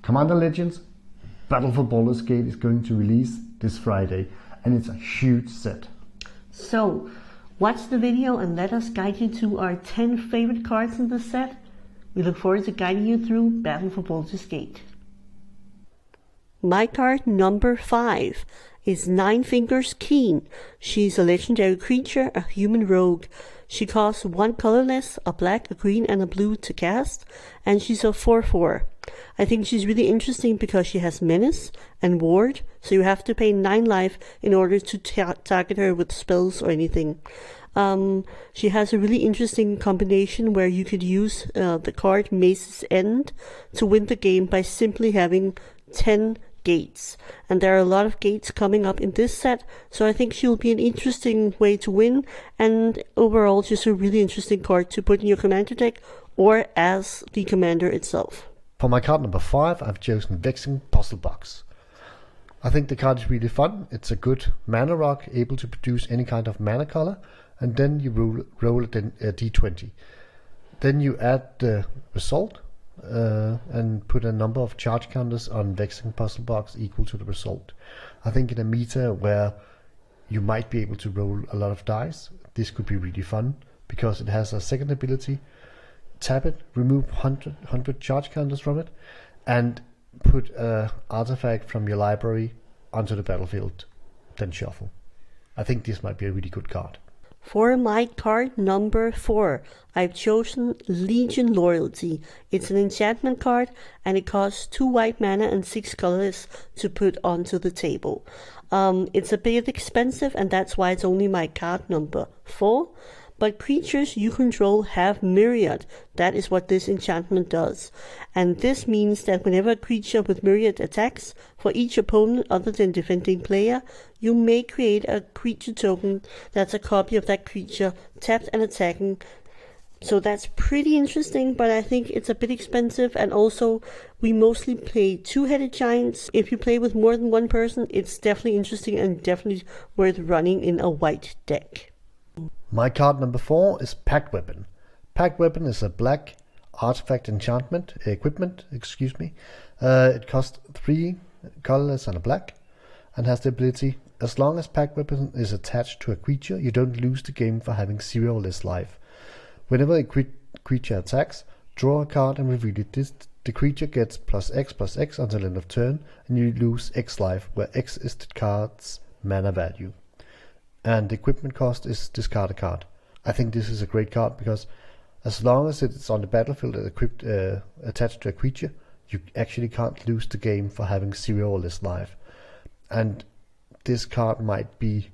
Commander Legends Battle for Baldur's Gate is going to release this Friday, and it's a huge set. So, watch the video and let us guide you to our 10 favorite cards in the set. We look forward to guiding you through Battle for Baldur's Gate. My card number 5 is Nine Fingers Keen. She's a legendary creature, a human rogue. She costs 1 colorless, a black, a green, and a blue to cast, and she's a 4/4. I think she's really interesting because she has Menace and Ward, so you have to pay 9 life in order to target her with spells or anything. She has a really interesting combination where you could use the card Mace's End to win the game by simply having 10 gates, and there are a lot of gates coming up in this set, so I think she'll be an interesting way to win, and overall just a really interesting card to put in your commander deck or as the commander itself. For my card number 5, I've chosen Vexing Puzzle Box. I think the card is really fun. It's a good mana rock, able to produce any kind of mana color, and then you roll a d20. Then you add the result and put a number of charge counters on Vexing Puzzle Box equal to the result. I think in a meta where you might be able to roll a lot of dice, this could be really fun because it has a second ability. Tap it, remove 100 charge counters from it, and put an artifact from your library onto the battlefield, then shuffle. I think this might be a really good card. For my card number 4, I've chosen Legion Loyalty. It's an enchantment card and it costs 2 white mana and 6 colorless to put onto the table. It's a bit expensive and that's why it's only my card number 4. But creatures you control have Myriad. That is what this enchantment does. And this means that whenever a creature with Myriad attacks, for each opponent other than defending player, you may create a creature token that's a copy of that creature, tapped and attacking. So that's pretty interesting, but I think it's a bit expensive, and also we mostly play two-headed giants. If you play with more than one person, it's definitely interesting and definitely worth running in a white deck. My card number 4 is Pact Weapon. Pact Weapon is a black artifact equipment. It costs 3 colorless and a black, and has the ability, as long as Pact Weapon is attached to a creature, you don't lose the game for having 0 or less life. Whenever a creature attacks, draw a card and reveal it. The creature gets +X until end of turn, and you lose X life, where X is the card's mana value. And the equipment cost is discard a card. I think this is a great card because as long as it's on the battlefield attached to a creature, you actually can't lose the game for having 0 or less life. And this card might be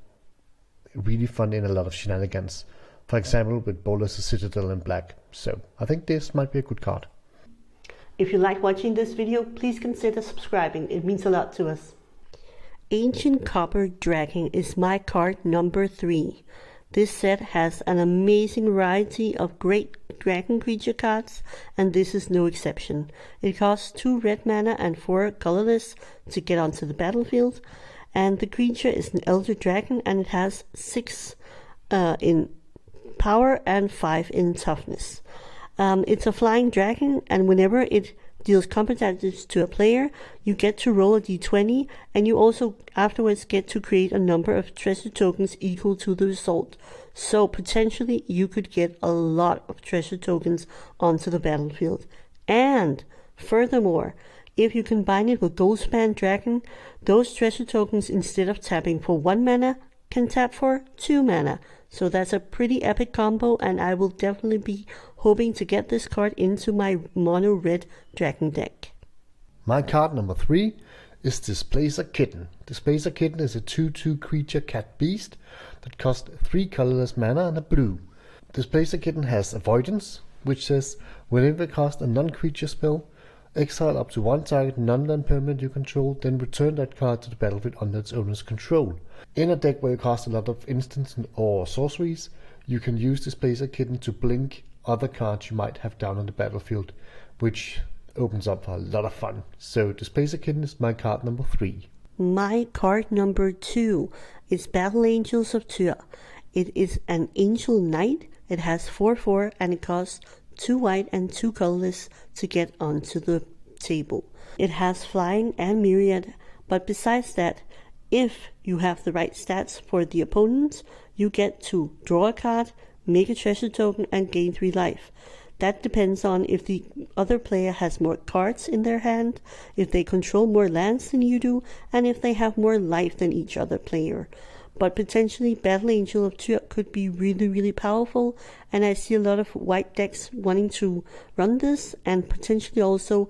really fun in a lot of shenanigans. For example, with Baldur's Citadel in black. So I think this might be a good card. If you like watching this video, please consider subscribing. It means a lot to us. Ancient Copper Dragon is my card number 3. This set has an amazing variety of great dragon creature cards, and this is no exception. It costs 2 red mana and 4 colorless to get onto the battlefield, and the creature is an elder dragon, and it has 6 in power and 5 in toughness. It's a flying dragon, and whenever it deals combat damage to a player, you get to roll a d20, and you also afterwards get to create a number of treasure tokens equal to the result. So potentially you could get a lot of treasure tokens onto the battlefield. And furthermore, if you combine it with Goldspan Dragon, those treasure tokens, instead of tapping for 1 mana, can tap for 2 mana. So that's a pretty epic combo, and I will definitely be hoping to get this card into my mono red dragon deck. My card number 3 is Displacer Kitten. Displacer Kitten is a 2/2 creature cat beast that costs 3 colorless mana and a blue. Displacer Kitten has Avoidance, which says whenever you cast a non-creature spell, exile up to 1 target non-land permanent you control, then return that card to the battlefield under its owner's control. In a deck where you cast a lot of instants or sorceries, you can use Displacer Kitten to blink other cards you might have down on the battlefield, which opens up for a lot of fun. So Displacer Kitten is my card number 3. My card number 2 is Battle Angels of Tyr. It is an angel knight. It has 4/4 and it costs 2 white and 2 colorless to get onto the table. It has flying and myriad, but besides that, if you have the right stats for the opponents, you get to draw a card, make a treasure token, and gain 3 life. That depends on if the other player has more cards in their hand, if they control more lands than you do, and if they have more life than each other player. But potentially Battle Angel of Tyr could be really, really powerful, and I see a lot of white decks wanting to run this, and potentially also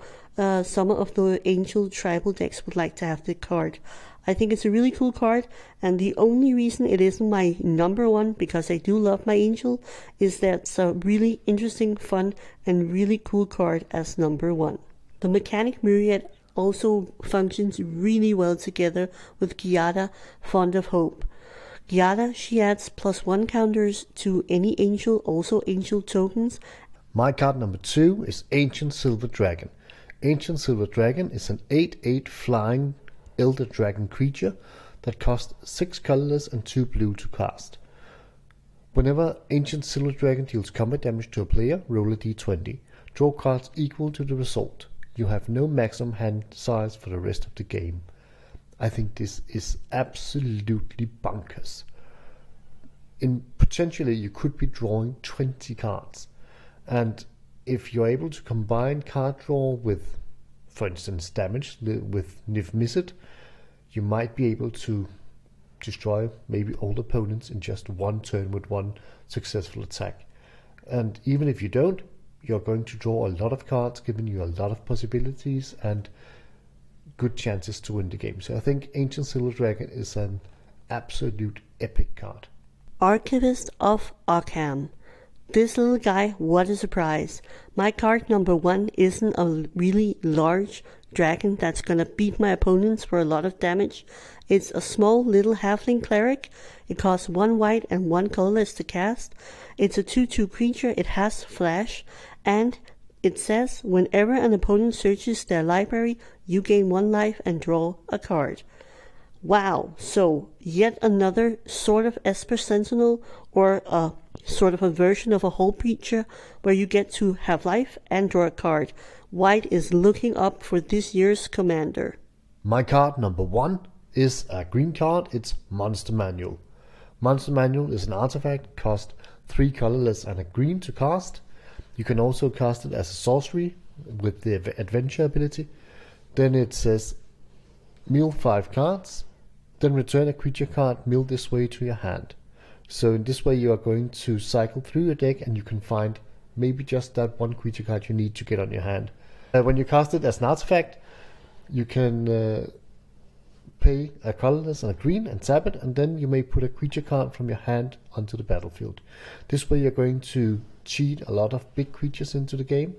some of the Angel tribal decks would like to have the card. I think it's a really cool card, and the only reason it isn't my number 1, because I do love my Angel, is that it's a really interesting, fun, and really cool card as number 1. The mechanic Myriad also functions really well together with Giada, Font of Hope. Giada, she adds +1 counters to any Angel, also Angel tokens. My card number 2 is Ancient Silver Dragon. Ancient Silver Dragon is an 8/8 flying Elder Dragon creature that costs 6 colorless and 2 blue to cast. Whenever Ancient Silver Dragon deals combat damage to a player, roll a d20. Draw cards equal to the result. You have no maximum hand size for the rest of the game. I think this is absolutely bonkers. Potentially you could be drawing 20 cards. And if you're able to combine card draw with, for instance, damage with Niv Mizzet, you might be able to destroy maybe all opponents in just one turn with one successful attack. And even if you don't, you're going to draw a lot of cards, giving you a lot of possibilities and good chances to win the game. So I think Ancient Silver Dragon is an absolute epic card. Archivist of Occam. This little guy, what a surprise. My card number 1 isn't a really large dragon that's gonna beat my opponents for a lot of damage. It's a small little halfling cleric. It costs 1 white and 1 colorless to cast. It's a 2/2 creature. It has flash, and it says whenever an opponent searches their library, you gain 1 life and draw a card. Wow, so yet another sort of Esper Sentinel, or a sort of a version of a Hull Breacher, where you get to have life and draw a card. White is looking up for this year's commander. My card number 1 is a green card. It's Monster Manual. Monster Manual is an artifact, cost 3 colorless and a green to cast. You can also cast it as a sorcery with the adventure ability. Then it says mill 5 cards, then return a creature card milled this way to your hand. So in this way you are going to cycle through your deck and you can find maybe just that one creature card you need to get on your hand. When you cast it as an artifact, you can pay a colorless and a green and tap it, and then you may put a creature card from your hand onto the battlefield. This way you're going to cheat a lot of big creatures into the game.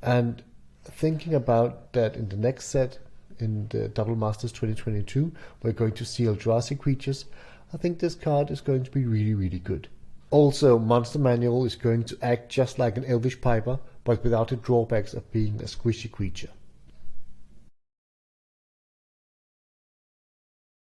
And thinking about that in the next set, in the Double Masters 2022, we're going to see Eldrazi creatures. I think this card is going to be really, really good. Also, Monster Manual is going to act just like an Elvish Piper, but without the drawbacks of being a squishy creature.